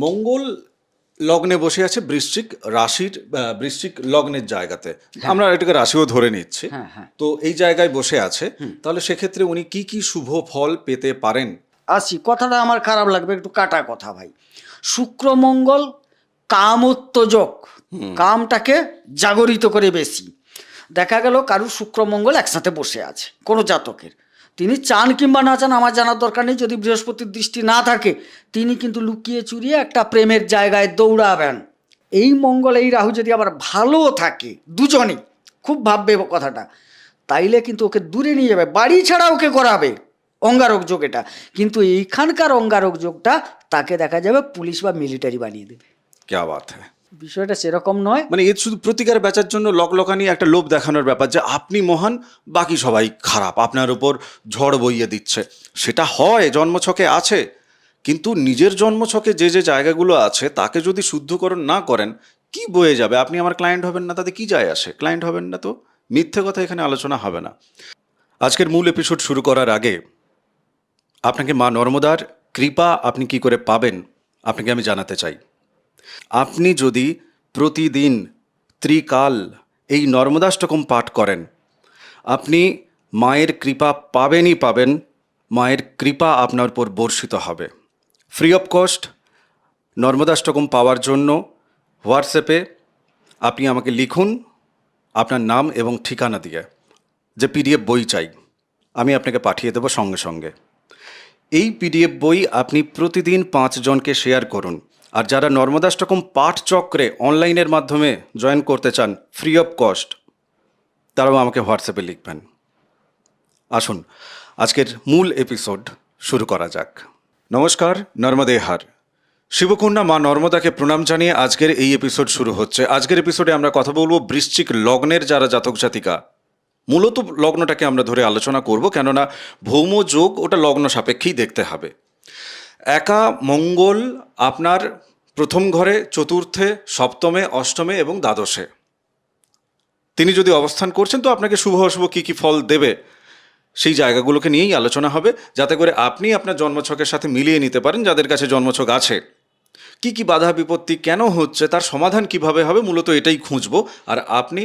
মঙ্গল লগ্নে বসে আছে বৃশ্চিক রাশির বৃশ্চিক লগ্নের জায়গাতে। আমরা এটাকে রাশিও ধরে নিচ্ছি। তো এই জায়গায় বসে আছে, তাহলে সেক্ষেত্রে উনি কি কি শুভ ফল পেতে পারেন? আসি, কথাটা আমার খারাপ লাগবে, একটু কাটা কথা ভাই। শুক্র মঙ্গল কামোত্তেজক, কামটাকে জাগরিত করে বেশি। দেখা গেল কারুর শুক্র মঙ্গল একসাথে বসে আছে কোনো জাতকের, তিনি চান কিংবা না চান আমার জানার দরকার নেই, যদি বৃহস্পতির দৃষ্টি না থাকে তিনি কিন্তু লুকিয়ে চুরিয়ে একটা প্রেমের জায়গায় দৌড়াবেন। এই মঙ্গল এই রাহু যদি আবার ভালো থাকে, দুজনেই খুব ভাববে কথাটা, তাইলে কিন্তু ওকে দূরে নিয়ে যাবে, বাড়ি ছাড়া ওকে করাবে। অঙ্গারক যোগ এটা, কিন্তু এইখানকার অঙ্গারক যোগটা তাকে দেখা যাবে পুলিশ বা মিলিটারি বানিয়ে দেবে। ক্যা বাত হ্যায়। বিষয়টা সেরকম নয়, মানে এর শুধু প্রতিকার বেচার জন্য লকলকানি একটা লোভ দেখানোর ব্যাপার যে আপনি মহান, বাকি সবাই খারাপ, আপনার উপর ঝড় বইয়ে দিচ্ছে। সেটা হয়, জন্মছকে আছে, কিন্তু নিজের জন্মছকে যে যে জায়গাগুলো আছে তাকে যদি শুদ্ধকরণ না করেন, কি বয়ে যাবে? আপনি আমার ক্লায়েন্ট হবেন না, তাতে কি যায় আসে? ক্লায়েন্ট হবেন না তো মিথ্যে কথা এখানে আলোচনা হবে না। আজকের মূল এপিসোড শুরু করার আগে আপনাকে মা নর্মদার কৃপা আপনি কি করে পাবেন আপনাকে আমি জানাতে চাই। আপনি যদি প্রতিদিন ত্রিকাল এই নর্মদাষ্টকম পাঠ করেন, আপনি মায়ের কৃপা পাবেনই পাবেন। মায়ের কৃপা আপনার উপর বর্ষিত হবে। ফ্রি অফ কস্ট নর্মদাষ্টকম পাওয়ার জন্য হোয়াটসঅ্যাপে আপনি আমাকে লিখুন আপনার নাম এবং ঠিকানা দিয়ে, যে পিডিএফ বই চাই, আমি আপনাকে পাঠিয়ে দেবো সঙ্গে সঙ্গে। এই পিডিএফ বই আপনি প্রতিদিন 5 জনকে শেয়ার করুন। আর যারা নর্মদাষ্টকম পাঠ চক্রে অনলাইনের মাধ্যমে জয়েন করতে চান ফ্রি অফ কস্ট, তারাও আমাকে হোয়াটসঅ্যাপে লিখবেন। আসুন আজকের মূল এপিসোড শুরু করা যাক। নমস্কার, নর্মদে হার। শিবকন্যা মা নর্মদাকে প্রণাম জানিয়ে আজকের এই এপিসোড শুরু হচ্ছে। আজকের এপিসোডে আমরা কথা বলবো বৃশ্চিক লগ্নের যারা জাতক জাতিকা, মূলত লগ্নটাকে আমরা ধরে আলোচনা করব, কেননা ভৌম যোগ ওটা লগ্ন সাপেক্ষেই দেখতে হবে। একা মঙ্গল আপনার প্রথম ঘরে, চতুর্থে, সপ্তমে, অষ্টমে এবং দ্বাদশে তিনি যদি অবস্থান করছেন, তো আপনাকে শুভ অশুভ কী কী ফল দেবে সেই জায়গাগুলোকে নিয়েই আলোচনা হবে, যাতে করে আপনি আপনার জন্মছকের সাথে মিলিয়ে নিতে পারেন। যাদের কাছে জন্মছক আছে, কি কি বাধা বিপত্তি কেন হচ্ছে, তার সমাধান কিভাবে হবে, মূলত এটাই খুঁজবো। আর আপনি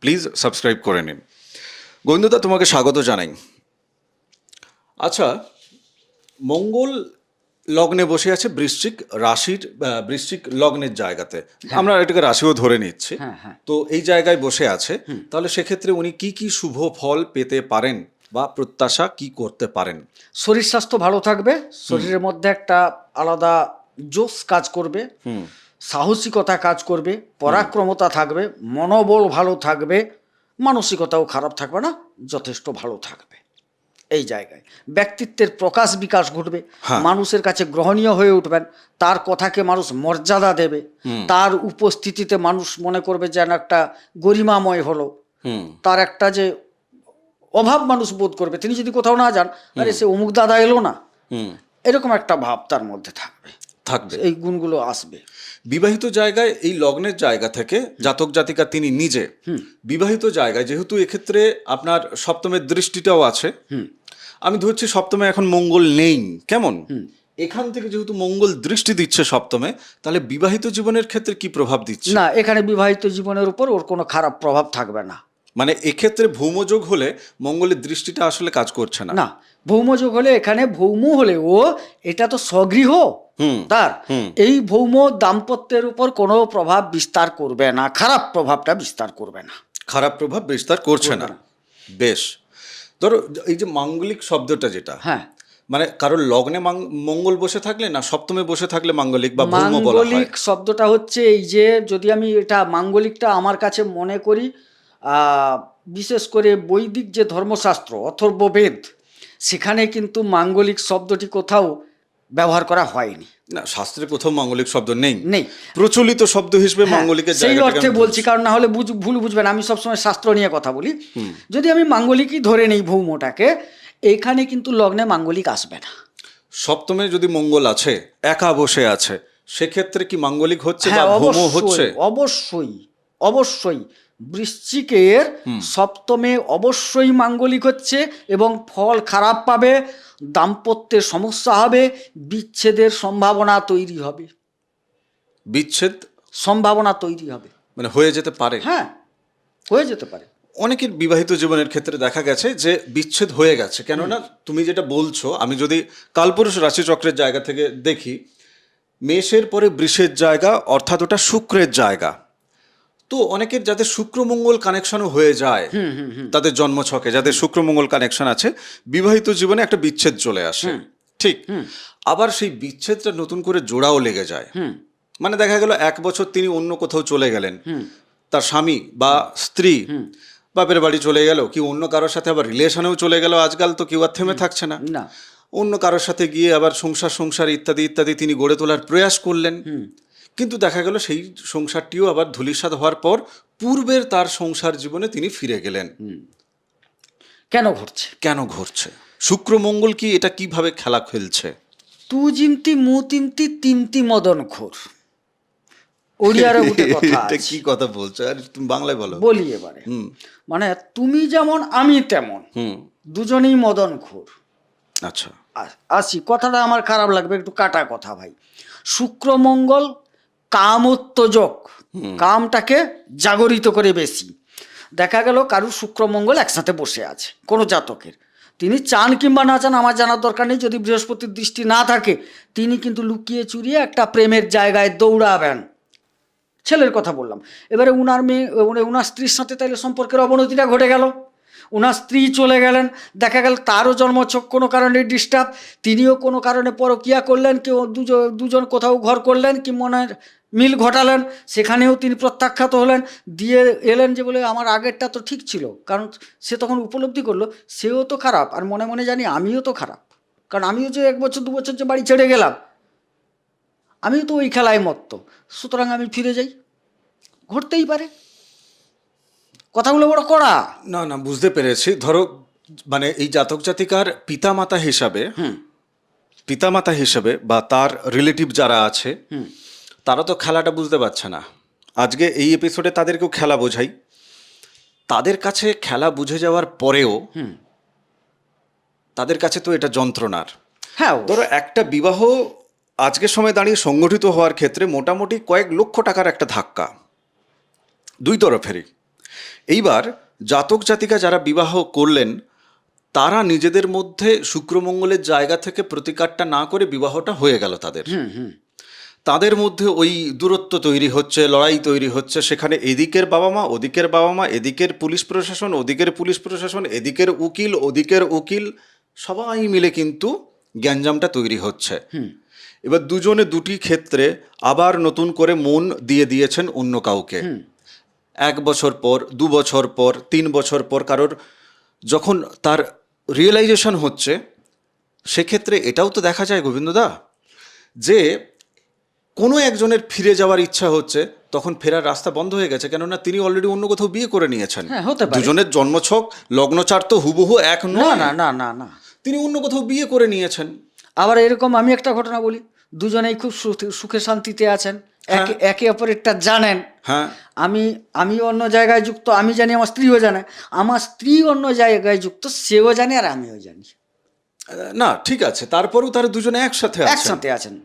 প্লিজ সাবস্ক্রাইব করে নিন। গোবিন্দদা, তোমাকে স্বাগত জানাই। আচ্ছা, মঙ্গল লগ্নে বসে আছে বৃশ্চিক রাশির বৃশ্চিক লগ্নের জায়গাতে। আমরা এটাকে রাশিও ধরে নিচ্ছি। তো এই জায়গায় বসে আছে, তাহলে সেক্ষেত্রে উনি কি কি শুভ ফল পেতে পারেন বা প্রত্যাশা কি করতে পারেন? শরীর স্বাস্থ্য ভালো থাকবে, শরীরের মধ্যে একটা আলাদা জোশ কাজ করবে, সাহসিকতা কাজ করবে, পরাক্রমতা থাকবে, মনোবল ভালো থাকবে, মানসিকতাও খারাপ থাকবে না, যথেষ্ট ভালো থাকবে। এই জায়গায় ব্যক্তিত্বের প্রকাশ বিকাশ ঘটবে, মানুষের কাছে গ্রহণীয় হয়ে উঠবেন, তার কথাকে মানুষ মর্যাদা দেবে, তার উপস্থিতিতে মানুষ মনে করবে যেন একটা গরিমাময় হলো, তার একটা যে অভাব মানুষ বোধ করবে, তিনি যদি কোথাও না যান, আরে সে অমুক দাদা এলো না, এরকম একটা ভাব তার মধ্যে থাকবে, এই গুণগুলো আসবে। বিবাহিত জায়গায় এই লগ্নের জায়গা থেকে জাতক জাতিকা তিনি নিজে বিবাহিত জায়গায়, যেহেতু এক্ষেত্রে আপনার সপ্তমের দৃষ্টিটাও আছে, আমি ধরছি সপ্তমে এখন মঙ্গল নেই, কেমন এখান থেকে যেহেতু মঙ্গল দৃষ্টি দিচ্ছে সপ্তমে, তাহলে বিবাহিত জীবনের ক্ষেত্রে কি প্রভাব দিচ্ছে? না, এখানে বিবাহিত জীবনের উপর ওর কোনো খারাপ প্রভাব থাকবে না। মানে এক্ষেত্রে ভৌমযোগ হলে মঙ্গলের দৃষ্টিটা আসলে কাজ করছে না। না, ভৌমযোগ হলে, এখানে ভৌম হলে ও এটা তো স্বগৃহ, তার এই ভৌম দাম্পত্যের উপর কোনো প্রভাব বিস্তার করবে না, খারাপ প্রভাবটা বিস্তার করবে না, খারাপ প্রভাব বিস্তার করছে না। বেশ, ধরো এই যে মাঙ্গলিক শব্দটা যেটা, মানে কারোর লগ্নে মঙ্গল বসে থাকলে না সপ্তমে বসে থাকলে মাঙ্গলিক বা ভৌম বলা হয়। মাঙ্গলিক শব্দটা হচ্ছে এই যে, যদি আমি এটা মাঙ্গলিকটা আমার কাছে মনে করি, বিশেষ করে বৈদিক যে ধর্মশাস্ত্র অথর্ববেদ, সেখানে কিন্তু মাঙ্গলিক শব্দটি কোথাও ব্যবহার করা হয়নি। না, শাস্ত্রে কোথাও মাঙ্গলিক শব্দ নেই, প্রচলিত শব্দ হিসেবে মাঙ্গলিকের সেই অর্থে বলছি, কারণ না হলে ভুল বুঝবেন, আমি সবসময় শাস্ত্র নিয়ে কথা বলি। যদি আমি মাঙ্গলিকই ধরে নেই ভৌমটাকে, এইখানে কিন্তু লগ্নে মাঙ্গলিক আসবে না। সপ্তমে যদি মঙ্গল আছে, একা বসে আছে, সেক্ষেত্রে কি মাঙ্গলিক হচ্ছে বা ভৌম হচ্ছে? অবশ্যই অবশ্যই বৃশ্চিকের সপ্তমে অবশ্যই মাঙ্গলিক হচ্ছে, এবং ফল খারাপ পাবে, দাম্পত্যের সমস্যা হবে, বিচ্ছেদের সম্ভাবনা তৈরি হবে। বিচ্ছেদ সম্ভাবনা তৈরি হবে। মানে হয়ে যেতে পারে। হ্যাঁ, হয়ে যেতে পারে। অনেকের বিবাহিত জীবনের ক্ষেত্রে দেখা গেছে যে বিচ্ছেদ হয়ে গেছে, কেননা তুমি যেটা বলছো, আমি যদি কালপুরুষ রাশিচক্রের জায়গা থেকে দেখি, মেষের পরে বৃষের জায়গা, অর্থাৎ ওটা শুক্রের জায়গা। তো অনেকের যাদের শুক্র মঙ্গল কানেকশনও হয়ে যায়, তাদের জন্মছকে যাদের শুক্র মঙ্গল কানেকশন আছে, বিবাহিত জীবনে একটা বিচ্ছেদ চলে আসে, ঠিক। আবার সেই বিচ্ছেদটা নতুন করে জোড়াও লেগে যায়। মানে দেখা গেল 1 বছর তিনি অন্য কোথাও চলে গেলেন, তার স্বামী বা স্ত্রী বাপের বাড়ি চলে গেল, কি অন্য কারোর সাথে আবার রিলেশনেও চলে গেল, আজকাল তো কেউ আর থেমে থাকছে না, না, অন্য কারোর সাথে গিয়ে আবার সংসার ইত্যাদি ইত্যাদি তিনি গড়ে তোলার প্রয়াস করলেন। কিন্তু দেখা গেল সেই সংসারটিও আবার ধূলিসাৎ হওয়ার পর পূর্বের তার সংসার জীবনে তিনি ফিরে গেলেন। কেন ঘটছে? শুক্র মঙ্গল কি এটা কিভাবে খেলা খেলছে? তু জিমতি মু তিমতি তিমতি মদন খোর, ওড়িয়ারে উঠে কথা এটা আছে। কি কথা বলছো? আর তুমি বাংলায় বলো। বলি এবারে, মানে তুমি যেমন আমি তেমন, দুজনেই মদন খোর। আচ্ছা, আসি, কথাটা আমার খারাপ লাগবে, একটু কাটা কথা ভাই। শুক্র মঙ্গল কামোত্তেজক, কামটাকে জাগরিত করে বেশি। দেখা গেল কারুর শুক্র মঙ্গল একসাথে বসে আছে কোনো জাতকের, তিনি চান কিংবা না চান আমার জানার দরকার নেই, যদি বৃহস্পতির দৃষ্টি না থাকে তিনি কিন্তু লুকিয়ে চুরিয়ে একটা প্রেমের জায়গায় দৌড়াবেন। ছেলের কথা বললাম। এবারে উনার মেয়ে, উনার স্ত্রীর সাথে তাইলে সম্পর্কের অবনতিটা ঘটে গেল, ওনার স্ত্রী চলে গেলেন, দেখা গেল তারও জন্মছক কোনো কারণে ডিস্টার্ব, তিনিও কোনো কারণে পরকিয়া করলেন, কেউ দুজন কোথাও ঘর করলেন, কি মনের মিল ঘটালেন, সেখানেও তিনি প্রত্যাখ্যাত হলেন, দিয়ে এলেন যে বলে আমার আগেরটা তো ঠিক ছিল, কারণ সে তখন উপলব্ধি করলো সেও তো খারাপ, আর মনে মনে জানি আমিও তো খারাপ, কারণ আমিও যে 1 বছর 2 বছর যে বাড়ি ছেড়ে গেলাম, আমিও তো ওই খেলায় মত্ত, সুতরাং আমি ফিরে যাই। ঘটতেই পারে, কথাগুলো বড় কড়া। না বুঝতে পেরেছি। ধরো মানে এই জাতক জাতিকার পিতামাতা হিসেবে বা তার রিলেটিভ যারা আছে, তারা তো খেলাটা বুঝতে পারছে না। আজকে এই এপিসোডে তাদেরকেও খেলা বোঝাই। তাদের কাছে খেলা বুঝে যাওয়ার পরেও তাদের কাছে তো এটা যন্ত্রণার। হ্যাঁ, ধরো একটা বিবাহ আজকের সময় দাঁড়িয়ে সংগঠিত হওয়ার ক্ষেত্রে মোটামুটি কয়েক লক্ষ টাকার একটা ধাক্কা, দুই তরফেরই। এইবার জাতক জাতিকা যারা বিবাহ করলেন, তারা নিজেদের মধ্যে শুক্রমঙ্গলের জায়গা থেকে প্রতিকারটা না করে বিবাহটা হয়ে গেল তাদের মধ্যে ওই দূরত্ব তৈরি হচ্ছে, লড়াই তৈরি হচ্ছে, সেখানে এদিকের বাবা মা, ওদিকের বাবা মা, এদিকের পুলিশ প্রশাসন, ওদিকের পুলিশ প্রশাসন, এদিকের উকিল, ওদিকের উকিল, সবাই মিলে কিন্তু গ্যাঞ্জামটা তৈরি হচ্ছে। এবার দুজনে দুটি ক্ষেত্রে আবার নতুন করে মন দিয়ে দিয়েছেন অন্য কাউকে। 1 বছর পর, 2 বছর পর, 3 বছর পর কারোর যখন তার রিয়েলাইজেশন হচ্ছে, সেক্ষেত্রে এটাও তো দেখা যায় গোবিন্দদা যে কোনো একজনের ফিরে যাওয়ার ইচ্ছা হচ্ছে, তখন ফেরার রাস্তা বন্ধ হয়ে গেছে, কেননা তিনি অলরেডি অন্য কোথাও বিয়ে করে নিয়েছেন। দুজনের জন্মছক লগ্নচার তো হুবহু এক নয়, না, তিনি অন্য কোথাও বিয়ে করে নিয়েছেন। আবার এরকম আমি একটা ঘটনা বলি, দুজনেই খুব সুখে শান্তিতে আছেন, একে অপরেরটা জানেন। হ্যাঁ, আমি অন্য জায়গায় যুক্ত, আমি জানি, আমার স্ত্রীও জানে, আমার স্ত্রী অন্য জায়গায় যুক্ত, সেও জানে আর আমিও জানি। না ঠিক আছে, তারপরেও তারা দুজনে একসাথে আছেন।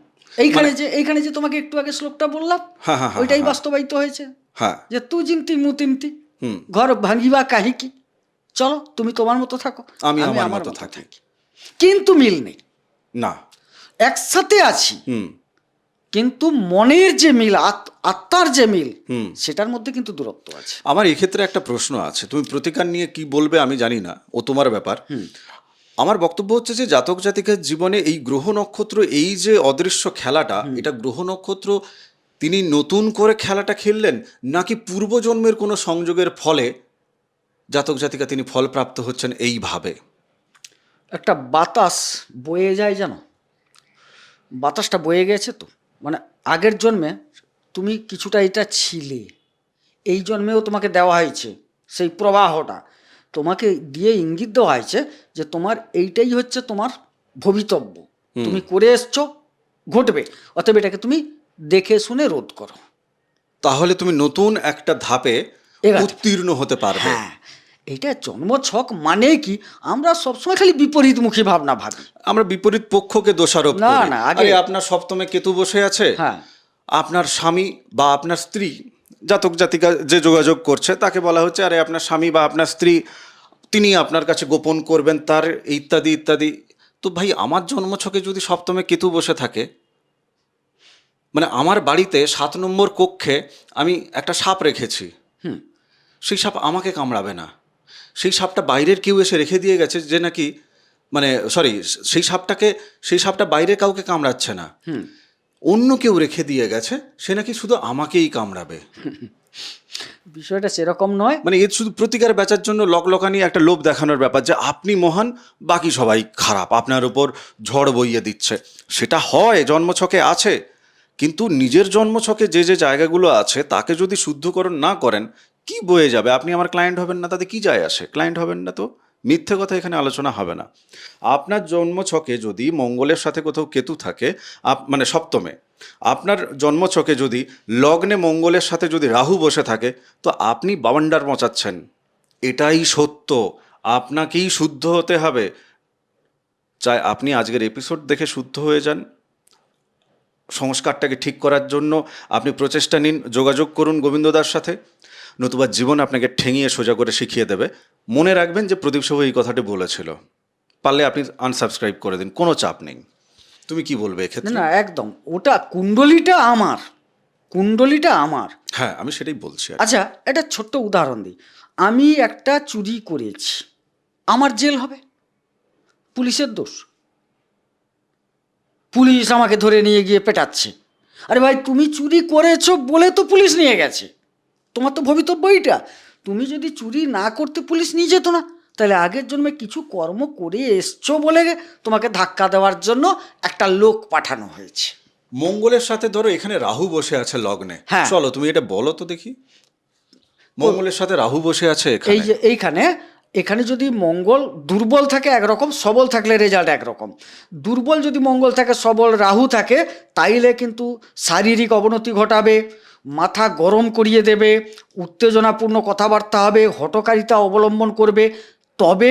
এইখানে যে তোমাকে একটু আগে শ্লোকটা বললাম, ওইটাই বাস্তবায়িত হয়েছে, যে তু জিমতি মু তিমতি, ঘর ভাঙিবা কাহি কি, চলো তুমি তোমার মতো থাকো, আমি আমার মতো থাকি, কিন্তু মিল নেই। না, একসাথে আছি, কিন্তু মনের যে মিল, আত্মার যে মিল, সেটার মধ্যে কিন্তু দূরত্ব আছে। আমার এই ক্ষেত্রে একটা প্রশ্ন আছে, তুমি প্রতিকার নিয়ে কি বলবে আমি জানি না, ও তোমার ব্যাপার। আমার বক্তব্য হচ্ছে যে জাতক জাতিকার জীবনে এই গ্রহ নক্ষত্র, এই যে অদৃশ্য খেলাটা, এটা গ্রহ নক্ষত্র তিনি নতুন করে খেলাটা খেললেন, নাকি পূর্বজন্মের কোনো সংযোগের ফলে জাতক জাতিকা তিনি ফলপ্রাপ্ত হচ্ছেন এইভাবে? একটা বাতাস বয়ে যায়, জানো, বাতাসটা বয়ে গেছে তো, মানে আগের জন্মে তুমি কিছুটা এটা ছিলে, এই জন্মেও তোমাকে দেওয়া হয়েছে সেই প্রবাহটা, তোমাকে দিয়ে ইঙ্গিত দেওয়া হয়েছে যে তোমার এইটাই হচ্ছে তোমার ভবিতব্য, তুমি করে এসছো, ঘটবে, অতএব এটাকে তুমি দেখে শুনে রোধ করো, তাহলে তুমি নতুন একটা ধাপে উত্তীর্ণ হতে পারবে। হ্যাঁ, এইটা জন্মছক মানে কি, আমরা সবসময় খালি বিপরীতমুখী ভাবনা ভাবি, আমরা বিপরীত পক্ষকে দোষারোপ করি। না, আগে আপনার সপ্তমে কেতু বসে আছে, হ্যাঁ, আপনার স্বামী বা আপনার স্ত্রী, জাতক জাতিকা যে যোগাযোগ করছে তাকে বলা হচ্ছে আরে আপনার স্বামী বা আপনার স্ত্রী তিনি আপনার কাছে গোপন করবেন তার ইত্যাদি ইত্যাদি। তো ভাই আমার জন্মছকে যদি সপ্তমে কেতু বসে থাকে, মানে আমার বাড়িতে 7 নম্বর কক্ষে আমি একটা সাপ রেখেছি, সেই সাপ আমাকে কামড়াবে না, সেই সাপটা বাইরের কেউ এসে রেখে দিয়ে গেছে যে নাকি, মানে সরি, সেই সাপটা বাইরের কাউকে কামড়াচ্ছে না, অন্য কেউ রেখে দিয়ে গেছে, সে নাকি শুধু আমাকেই কামড়াবে। বিষয়টা সেরকম নয়। মানে এর শুধু প্রতিকার বেচার জন্য লকলকানি একটা লোভ দেখানোর ব্যাপার যে আপনি মহান, বাকি সবাই খারাপ, আপনার উপর ঝড় বইয়ে দিচ্ছে। সেটা হয়, জন্মছকে আছে, কিন্তু নিজের জন্মছকে যে যে জায়গাগুলো আছে তাকে যদি শুদ্ধকরণ না করেন, কি বয়ে যাবে? আপনি আমার ক্লায়েন্ট হবেন না, তাতে কি যায় আসে? ক্লায়েন্ট হবেন না তো মিথ্যে কথা এখানে আলোচনা হবে না। আপনার জন্মছকে যদি মঙ্গলের সাথে কোথাও কেতু থাকে, মানে সপ্তমে, আপনার জন্মছকে যদি লগ্নে মঙ্গলের সাথে যদি রাহু বসে থাকে, তো আপনি বাওয়ান্ডার মচাচ্ছেন। এটাই সত্য, আপনাকেই শুদ্ধ হতে হবে। চাই আপনি আজকের এপিসোড দেখে শুদ্ধ হয়ে যান, সংস্কারটাকে ঠিক করার জন্য আপনি প্রচেষ্টা নিন, যোগাযোগ করুন গোবিন্দদার সাথে, নতুবা জীবন আপনাকে ঠেঙিয়ে সোজা করে শিখিয়ে দেবে। মনে রাখবেন যে প্রদীপ শুভ এই কথাটি বলেছিল, পারলে আপনি আনসাবস্ক্রাইব করে দিন, কোনো চাপ নেই। তুমি কি বলবে না এক্ষেত্রে? না, একদম, ওটা কুণ্ডলিটা আমার, কুণ্ডলিটা আমার। হ্যাঁ, আমি সেটাই বলছি আর কি। আচ্ছা, একটা ছোট্ট উদাহরণ দিই। আমি একটা চুরি করেছি, আমার জেল হবে? পুলিশের দোষ? পুলিশ আমাকে ধরে নিয়ে গিয়ে পেটাচ্ছে। আরে ভাই, তুমি চুরি করেছো বলে তো পুলিশ নিয়ে গেছে, তোমার তো ভবিতব্য এইটা। তুমি যদি চুরি না করতে পুলিশ নিয়ে যেত না, তাহলে আগের জন্মে কিছু কর্ম করে এসছো বলে তোমাকে ধাক্কা দেওয়ার জন্য একটা লোক পাঠানো হয়েছে। মঙ্গলের সাথে ধরো এখানে রাহু বসে আছে লগ্নে, হ্যাঁ। চলো তুমি এটা বলো তো দেখি। মঙ্গলের সাথে রাহু বসে আছে এই এখানে, যে এখানে যদি মঙ্গল দুর্বল থাকে একরকম, সবল থাকলে রেজাল্ট একরকম। দুর্বল যদি মঙ্গল থাকে, সবল রাহু থাকে, তাইলে কিন্তু শারীরিক অবনতি ঘটাবে, মাথা গরম করিয়ে দেবে, উত্তেজনাপূর্ণ কথাবার্তা হবে, হঠকারিতা অবলম্বন করবে। তবে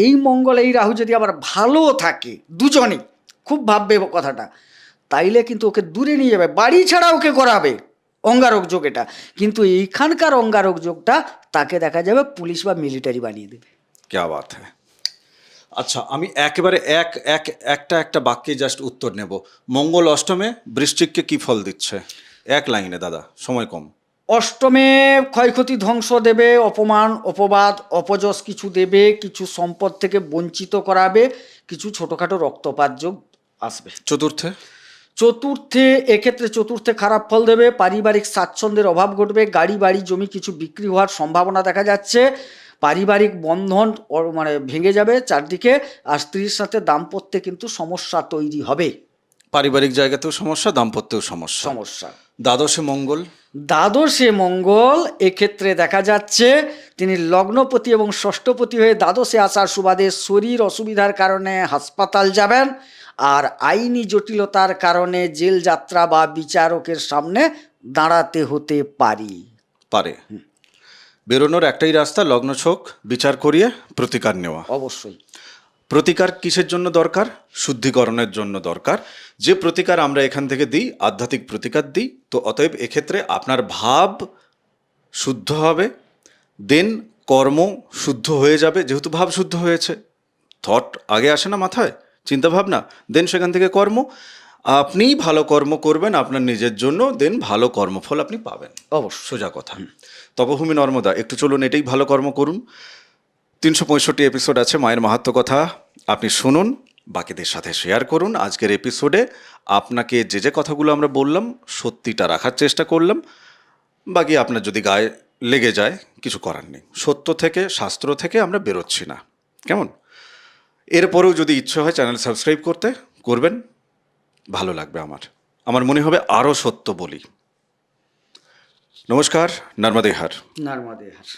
এই মঙ্গল এই রাহু যদি আবার ভালো থাকে, দুজনেই খুব ভাববে কথাটা, তাইলে কিন্তু ওকে দূরে নিয়ে যাবে, বাড়ি ছাড়া ওকে করাবে। অঙ্গারক যোগ এটা, কিন্তু এইখানকার অঙ্গারক যোগটা তাকে দেখা যাবে পুলিশ বা মিলিটারি বানিয়ে দেবে। ক্যা বাত হ্যায়। আচ্ছা, আমি একেবারে একটা বাক্যে জাস্ট উত্তর নেব। মঙ্গল অষ্টমে বৃশ্চিককে কি ফল দিচ্ছে? এক লাইনে দাদা, সময় কম। অষ্টমে ক্ষয়ক্ষতি, ধ্বংস দেবে, অপমান, অপবাদ, অপযশ কিছু দেবে, কিছু সম্পদ থেকে বঞ্চিত করাবে, কিছু ছোটোখাটো রক্তপাত যোগ আসবে। চতুর্থে? চতুর্থে, এক্ষেত্রে চতুর্থে খারাপ ফল দেবে, পারিবারিক স্বাচ্ছন্দ্যের অভাব ঘটবে, গাড়ি বাড়ি জমি কিছু বিক্রি হওয়ার সম্ভাবনা দেখা যাচ্ছে, পারিবারিক বন্ধন মানে ভেঙে যাবে চারদিকে, আর স্ত্রীর সাথে দাম্পত্যে কিন্তু সমস্যা তৈরি হবে। পারিবারিক জায়গাতেও সমস্যা, দাম্পত্যেও সমস্যা। সমস্যা। দ্বাদশে মঙ্গল? দ্বাদশে মঙ্গল এক্ষেত্রে দেখা যাচ্ছে তিনি লগ্নপতি এবং ষষ্ঠপতি হয়ে দ্বাদশে আসার সুবাদে শরীর অসুবিধার কারণে হাসপাতাল যাবেন, আর আইনি জটিলতার কারণে জেল যাত্রা বা বিচারকের সামনে দাঁড়াতে হতে পারে। বেরোনোর একটাই রাস্তা, লগ্নছক বিচার করিয়ে প্রতিকার নেওয়া। অবশ্যই। প্রতিকার কিসের জন্য দরকার? শুদ্ধিকরণের জন্য দরকার। যে প্রতিকার আমরা এখান থেকে দিই, আধ্যাত্মিক প্রতিকার দিই, তো অতএব এক্ষেত্রে আপনার ভাব শুদ্ধ হবে, দেন কর্ম শুদ্ধ হয়ে যাবে। যেহেতু ভাব শুদ্ধ হয়েছে, থট আগে আসে না মাথায়, চিন্তা ভাবনা, দেন সেখান থেকে কর্ম। আপনি ভালো কর্ম করবেন আপনার নিজের জন্য, দেন ভালো কর্মফল আপনি পাবেন। অবশ্যই। সোজা কথা। তপভূমি নর্মদা, একটু চলুন এটাই ভালো কর্ম করুন। 365 এপিসোড আছে মায়ের মাহাত্ম্য কথা, আপনি শুনুন, বাকিদের সাথে শেয়ার করুন। আজকের এপিসোডে আপনাকে যে যে কথাগুলো আমরা বললাম সত্যিটা রাখার চেষ্টা করলাম। বাকি আপনার যদি গায়ে লেগে যায় কিছু করার নেই, সত্য থেকে শাস্ত্র থেকে আমরা বেরোচ্ছি না, কেমন? এরপরেও যদি ইচ্ছে হয় চ্যানেল সাবস্ক্রাইব করবেন, ভালো লাগবে আমার মনে হবে আরও সত্য বলি। নমস্কার, নর্মদে হর। নর্মদে হর।